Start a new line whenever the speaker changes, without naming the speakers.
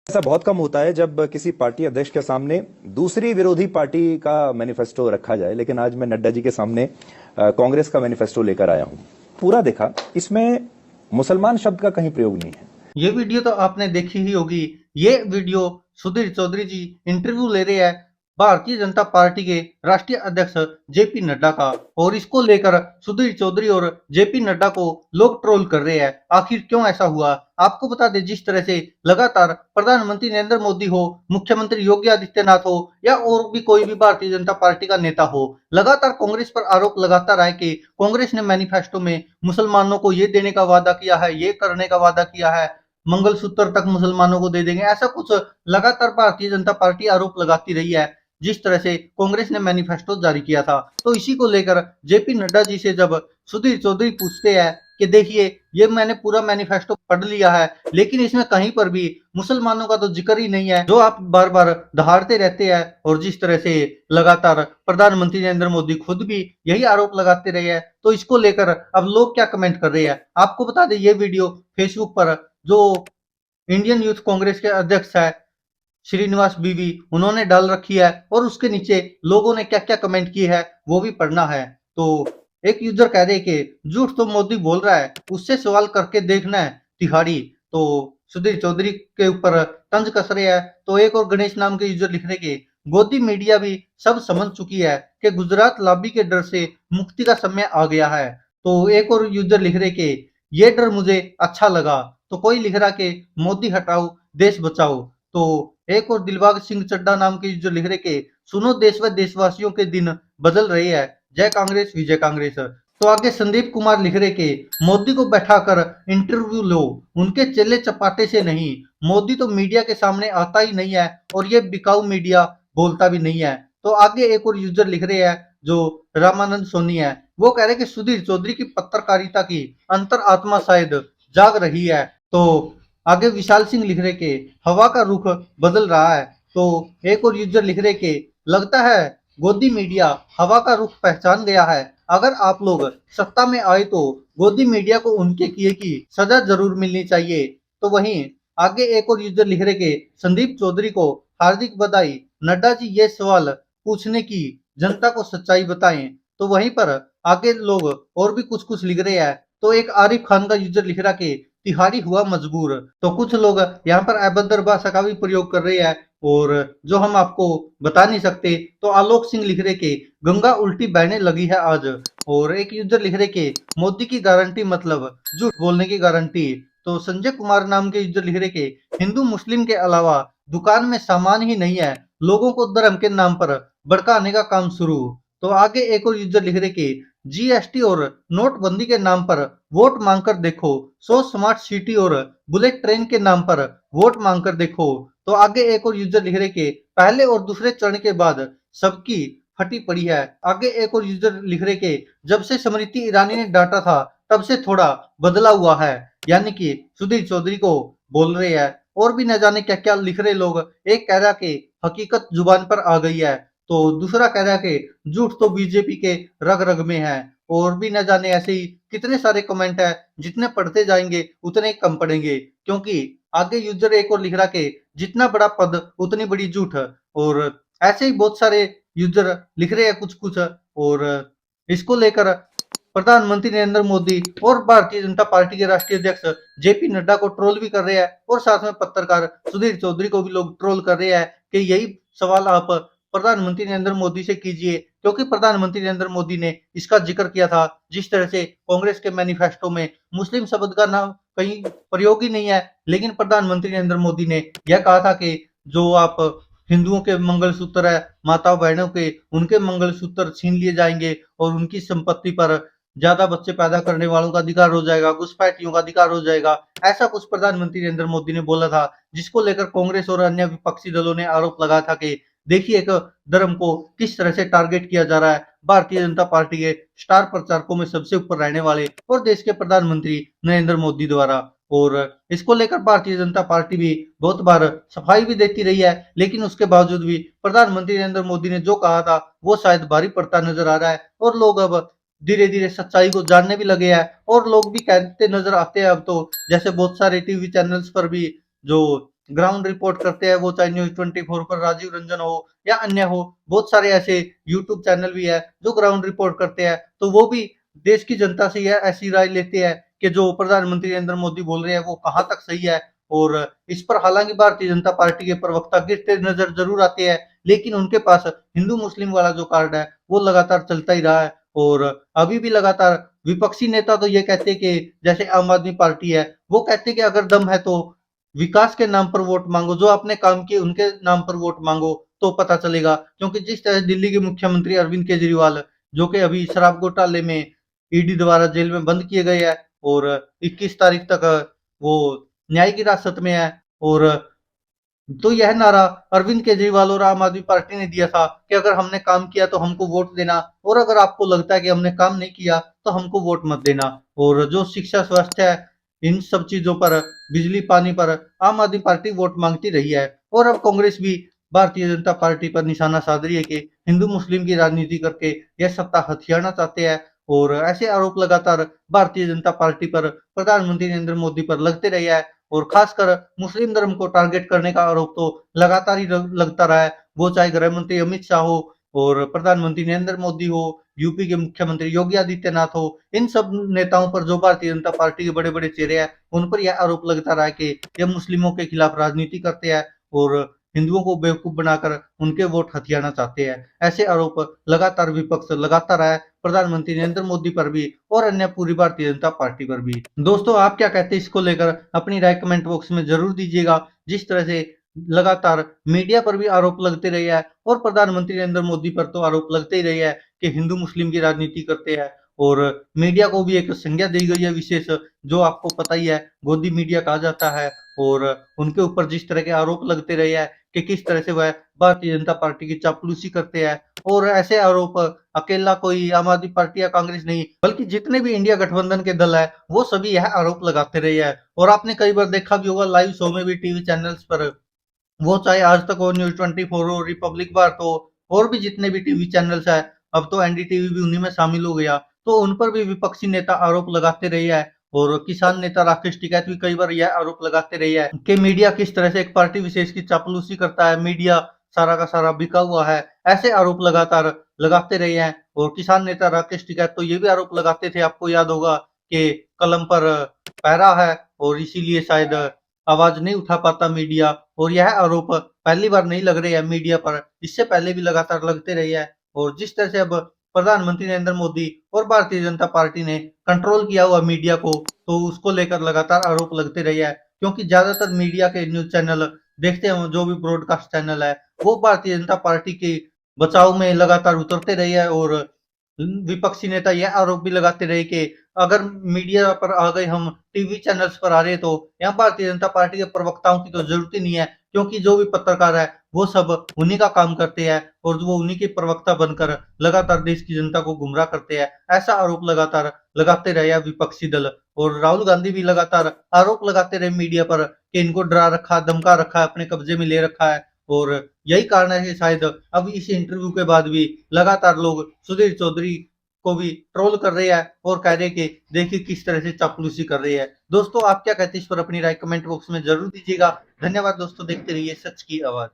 ऐसा बहुत कम होता है जब किसी पार्टी अध्यक्ष के सामने दूसरी विरोधी पार्टी का मैनिफेस्टो रखा जाए, लेकिन आज मैं नड्डा जी के सामने कांग्रेस का मैनिफेस्टो लेकर आया हूं। पूरा देखा, इसमें मुसलमान शब्द का कहीं प्रयोग नहीं है।
ये वीडियो तो आपने देखी ही होगी। ये वीडियो सुधीर चौधरी जी इंटरव्यू ले रहे हैं भारतीय जनता पार्टी के राष्ट्रीय अध्यक्ष जेपी नड्डा का, और इसको लेकर सुधीर चौधरी और जेपी नड्डा को लोग ट्रोल कर रहे हैं। आखिर क्यों ऐसा हुआ? आपको बता दें, जिस तरह से लगातार प्रधानमंत्री नरेंद्र मोदी हो, मुख्यमंत्री योगी आदित्यनाथ हो, या और भी कोई भी भारतीय जनता पार्टी का नेता हो, लगातार कांग्रेस पर आरोप लगाता रहा है कि कांग्रेस ने मैनिफेस्टो में मुसलमानों को ये देने का वादा किया है, ये करने का वादा किया है, मंगलसूत्र तक मुसलमानों को दे देंगे। ऐसा कुछ लगातार भारतीय जनता पार्टी आरोप लगाती रही है, जिस तरह से कांग्रेस ने मैनिफेस्टो जारी किया था। तो इसी को लेकर जेपी नड्डा जी से जब सुधीर चौधरी पूछते हैं कि देखिए, ये मैंने पूरा मैनिफेस्टो पढ़ लिया है, लेकिन इसमें कहीं पर भी मुसलमानों का तो जिक्र ही नहीं है, जो आप बार बार दहाड़ते रहते हैं। और जिस तरह से लगातार प्रधानमंत्री नरेंद्र मोदी खुद भी यही आरोप लगाते रहे हैं, तो इसको लेकर अब लोग क्या कमेंट कर रहे हैं आपको बता दें। ये वीडियो फेसबुक पर जो इंडियन यूथ कांग्रेस के अध्यक्ष है श्रीनिवास बीवी, उन्होंने डाल रखी है, और उसके नीचे लोगों ने क्या क्या कमेंट किए है वो भी पढ़ना है। तो एक यूजर कह रहे कि झूठ तो मोदी बोल रहा है, उससे सवाल करके देखना है तिहाड़ी। तो सुधीर चौधरी के ऊपर तंज कस रहे हैं। तो एक और गणेश नाम के यूजर लिख रहे कि गोदी मीडिया भी सब समझ चुकी है कि गुजरात लॉबी के डर से मुक्ति का समय आ गया है। तो एक और यूजर लिख रहे कि ये डर मुझे अच्छा लगा। तो कोई लिख रहा कि मोदी हटाओ देश बचाओ। तो एक और दिलबाग सिंह चड्डा नाम के जो लिख रहे कि सुनो देश व देशवासियों के दिन बदल रहे हैं, जय कांग्रेस विजय कांग्रेस। तो आगे संदीप कुमार लिख रहे कि मोदी को बैठाकर इंटरव्यू लो, उनके चेले चपाटे से नहीं। मोदी तो मीडिया के सामने आता ही नहीं है, और ये बिकाऊ मीडिया बोलता भी नहीं है। तो आगे एक और यूजर लिख रहे हैं जो रामानंद सोनी है, वो कह रहे कि सुधीर चौधरी की पत्रकारिता की अंतर आत्मा शायद जाग रही है। तो आगे विशाल सिंह लिख रहे कि हवा का रुख बदल रहा है। तो एक और यूजर लिख रहे कि लगता है गोदी मीडिया हवा का रुख पहचान गया है। अगर आप लोग सत्ता में आए तो गोदी मीडिया को उनके किए की सजा जरूर मिलनी चाहिए। तो वहीं आगे एक और यूजर लिख रहे कि संदीप चौधरी को हार्दिक बधाई, नड्डा जी ये सवाल पूछने की जनता को सच्चाई बताएं। तो वहीं पर आगे लोग और भी कुछ कुछ लिख रहे हैं। तो एक आरिफ खान का यूजर लिख रहा कि तिहाड़ी हुआ मजबूर। तो कुछ लोग यहाँ पर अभद्र भाषा का भी प्रयोग कर रहे हैं, और जो हम आपको बता नहीं सकते। तो आलोक सिंह लिख रहे कि गंगा उल्टी बहने लगी है आज। और एक यूजर लिख रहे कि मोदी की गारंटी मतलब झूठ बोलने की गारंटी। तो संजय कुमार नाम के यूजर लिख रहे कि हिंदू मुस्लिम के अलावा दुकान में सामान ही नहीं है, लोगों को धर्म के नाम पर भड़काने का काम शुरू। तो आगे एक और यूजर लिख रहे कि जीएसटी और नोटबंदी के नाम पर वोट मांगकर देखो, 100 स्मार्ट सिटी और बुलेट ट्रेन के नाम पर वोट मांगकर देखो। तो आगे एक और यूजर लिख रहे कि पहले और दूसरे चरण के बाद सबकी फटी पड़ी है। आगे एक और यूजर लिख रहे कि जब से स्मृति ईरानी ने डांटा था तब से थोड़ा बदला हुआ है, यानी कि सुधीर चौधरी को बोल रहे हैं। और भी न जाने क्या क्या लिख रहे लोग। एक कह रहा कि हकीकत जुबान पर आ गई है, तो दूसरा कह रहा कि झूठ तो बीजेपी के रग रग में है। और भी न जाने ऐसे ही कितने सारे कमेंट है, जितने पढ़ते जाएंगे उतने कम पड़ेंगे। क्योंकि आगे यूजर एक और लिख रहा कि जितना बड़ा पद उतनी बड़ी झूठ। और ऐसे ही बहुत सारे यूजर लिख रहे हैं कुछ कुछ। और इसको लेकर प्रधानमंत्री नरेंद्र मोदी और भारतीय जनता पार्टी के राष्ट्रीय अध्यक्ष जेपी नड्डा को ट्रोल भी कर रहे हैं, और साथ में पत्रकार सुधीर चौधरी को भी लोग ट्रोल कर रहे हैं कि यही सवाल आप प्रधानमंत्री नरेंद्र मोदी से कीजिए, क्योंकि प्रधानमंत्री नरेंद्र मोदी ने इसका जिक्र किया था। जिस तरह से कांग्रेस के मैनिफेस्टो में मुस्लिम शब्द का नाम कहीं प्रयोग ही नहीं है, लेकिन प्रधानमंत्री नरेंद्र मोदी ने यह कहा था कि जो आप हिंदुओं के मंगलसूत्र है, माता बहनों के, उनके मंगलसूत्र छीन लिए जाएंगे, और उनकी संपत्ति पर ज्यादा बच्चे पैदा करने वालों का अधिकार हो जाएगा, घुसपैठियों का अधिकार हो जाएगा। ऐसा कुछ प्रधानमंत्री नरेंद्र मोदी ने बोला था, जिसको लेकर कांग्रेस और अन्य विपक्षी दलों ने आरोप लगाया था कि देखिए एक धर्म को किस तरह से टारगेट किया जा रहा है। भारतीय जनता पार्टी के स्टार प्रचारकों में सबसे ऊपर रहने वाले और देश के प्रधानमंत्री नरेंद्र मोदी द्वारा। और इसको लेकर भारतीय जनता पार्टी भी बहुत बार सफाई भी देती रही है, लेकिन उसके बावजूद भी प्रधानमंत्री नरेंद्र मोदी ने जो कहा था वो शायद भारी पड़ता नजर आ रहा है। और लोग अब धीरे धीरे सच्चाई को जानने भी लगे हैं, और लोग भी कहते नजर आते हैं अब तो, जैसे बहुत सारे टीवी चैनल्स पर भी जो ग्राउंड रिपोर्ट करते हैं, वो चाहे न्यूज 24 पर राजीव रंजन हो या अन्य हो, बहुत सारे ऐसे यूट्यूब चैनल भी है जो ग्राउंड रिपोर्ट करते हैं, तो वो भी देश की जनता से यह ऐसी राय लेते हैं कि जो प्रधानमंत्री नरेंद्र मोदी बोल रहे हैं वो कहाँ तक सही है। और इस पर हालांकि भारतीय जनता पार्टी के प्रवक्ता गिरते नजर जरूर आते हैं, लेकिन उनके पास हिंदू मुस्लिम वाला जो कार्ड है वो लगातार चलता ही रहा है। और अभी भी लगातार विपक्षी नेता तो ये कहते हैं कि जैसे आम आदमी पार्टी है, वो कहते हैं कि अगर दम है तो विकास के नाम पर वोट मांगो, जो आपने काम किए उनके नाम पर वोट मांगो तो पता चलेगा। क्योंकि जिस तरह दिल्ली के मुख्यमंत्री अरविंद केजरीवाल, जो कि अभी शराब घोटाले में ईडी द्वारा जेल में बंद किए गए हैं और 21 तारीख तक वो न्यायिक हिरासत में है। और तो यह नारा अरविंद केजरीवाल और आम आदमी पार्टी ने दिया था कि अगर हमने काम किया तो हमको वोट देना, और अगर आपको लगता है कि हमने काम नहीं किया तो हमको वोट मत देना। और जो शिक्षा, स्वास्थ्य है, इन सब चीजों पर, बिजली पानी पर आम आदमी पार्टी वोट मांगती रही है। और अब कांग्रेस भी भारतीय जनता पार्टी पर निशाना साध रही है कि हिंदू मुस्लिम की राजनीति करके यह सत्ता हथियाना चाहते हैं। और ऐसे आरोप लगातार भारतीय जनता पार्टी पर, प्रधानमंत्री नरेंद्र मोदी पर लगते रहे हैं। और खासकर मुस्लिम धर्म को टारगेट करने का आरोप तो लगातार ही लगता रहा है, वो चाहे गृह मंत्री अमित शाह हो और प्रधानमंत्री नरेंद्र मोदी हो, यूपी के मुख्यमंत्री योगी आदित्यनाथ हो, इन सब नेताओं पर, जो भारतीय जनता पार्टी के बड़े बड़े चेहरे हैं, उन पर यह आरोप लगता रहा है कि ये मुस्लिमों के खिलाफ राजनीति करते हैं और हिंदुओं को बेवकूफ बनाकर उनके वोट हथियाना चाहते हैं। ऐसे आरोप लगातार विपक्ष लगाता रहा है, प्रधानमंत्री नरेंद्र मोदी पर भी और अन्य पूरी भारतीय जनता पार्टी पर भी। दोस्तों, आप क्या कहते हैं इसको लेकर? अपनी राय कमेंट बॉक्स में जरूर दीजिएगा। जिस तरह से लगातार मीडिया पर भी आरोप लगते रहे हैं और प्रधानमंत्री नरेंद्र मोदी पर तो आरोप लगते ही रहे हैं कि हिंदू मुस्लिम की राजनीति करते हैं। और मीडिया को भी एक संज्ञा दी गई है विशेष, जो आपको पता ही है, गोदी मीडिया कहा जाता है। और उनके ऊपर जिस तरह के आरोप लगते रहे हैं कि किस तरह से वह भारतीय जनता पार्टी की चापलूसी करते हैं। और ऐसे आरोप अकेला कोई आम आदमी पार्टी या कांग्रेस नहीं, बल्कि जितने भी इंडिया गठबंधन के दल है वो सभी यह आरोप लगाते रहे हैं। और आपने कई बार देखा भी होगा लाइव शो में भी, टीवी चैनल्स पर, वो चाहे आज तक हो, न्यूज 24 हो, रिपब्लिक भारत हो, और भी जितने भी टीवी चैनल्स है, अब तो एनडीटीवी भी उन्हीं में शामिल हो गया, तो उन पर भी विपक्षी नेता आरोप लगाते रहे हैं। और किसान नेता राकेश टिकैत भी कई बार यह आरोप लगाते रहे हैं कि मीडिया किस तरह से एक पार्टी विशेष की चापलूसी करता है, मीडिया सारा का सारा बिका हुआ है। ऐसे आरोप लगातार लगाते रहे हैं। और किसान नेता राकेश टिकैत तो ये भी आरोप लगाते थे, आपको याद होगा, कि कलम पर पहरा है और इसीलिए शायद आवाज नहीं उठा पाता मीडिया। और यह आरोप पहली बार नहीं लग रहे हैं मीडिया पर, इससे पहले भी लगातार लगते रहे हैं। और जिस तरह से अब प्रधानमंत्री नरेंद्र मोदी और भारतीय जनता पार्टी ने कंट्रोल किया हुआ मीडिया को, तो उसको लेकर लगातार आरोप लगते रहे हैं। क्योंकि ज्यादातर मीडिया के न्यूज चैनल देखते हैं, जो भी ब्रॉडकास्ट चैनल है, वो भारतीय जनता पार्टी के बचाव में लगातार उतरते रहे हैं। और विपक्षी नेता यह आरोप भी लगाते रहे कि अगर मीडिया पर आ गए, हम टीवी चैनल्स पर आ रहे, तो यहाँ भारतीय जनता पार्टी के प्रवक्ताओं की तो जरूरत ही नहीं है, क्योंकि जो भी पत्रकार है वो सब उन्हीं का काम करते हैं और वो उन्हीं के प्रवक्ता बनकर लगातार देश की जनता को गुमराह करते हैं। ऐसा आरोप लगातार लगाते रहे हैं विपक्षी दल। और राहुल गांधी भी लगातार आरोप लगाते रहे मीडिया पर कि इनको डरा रखा, धमका रखा है, अपने कब्जे में ले रखा है। और यही कारण है कि शायद अब इस इंटरव्यू के बाद भी लगातार लोग सुधीर चौधरी को भी ट्रोल कर रहे हैं और कह रहे हैं कि देखिए किस तरह से चापलूसी कर रही है। दोस्तों, आप क्या कहते हैं इस पर? अपनी राय कमेंट बॉक्स में जरूर दीजिएगा। धन्यवाद दोस्तों, देखते रहिए सच की आवाज।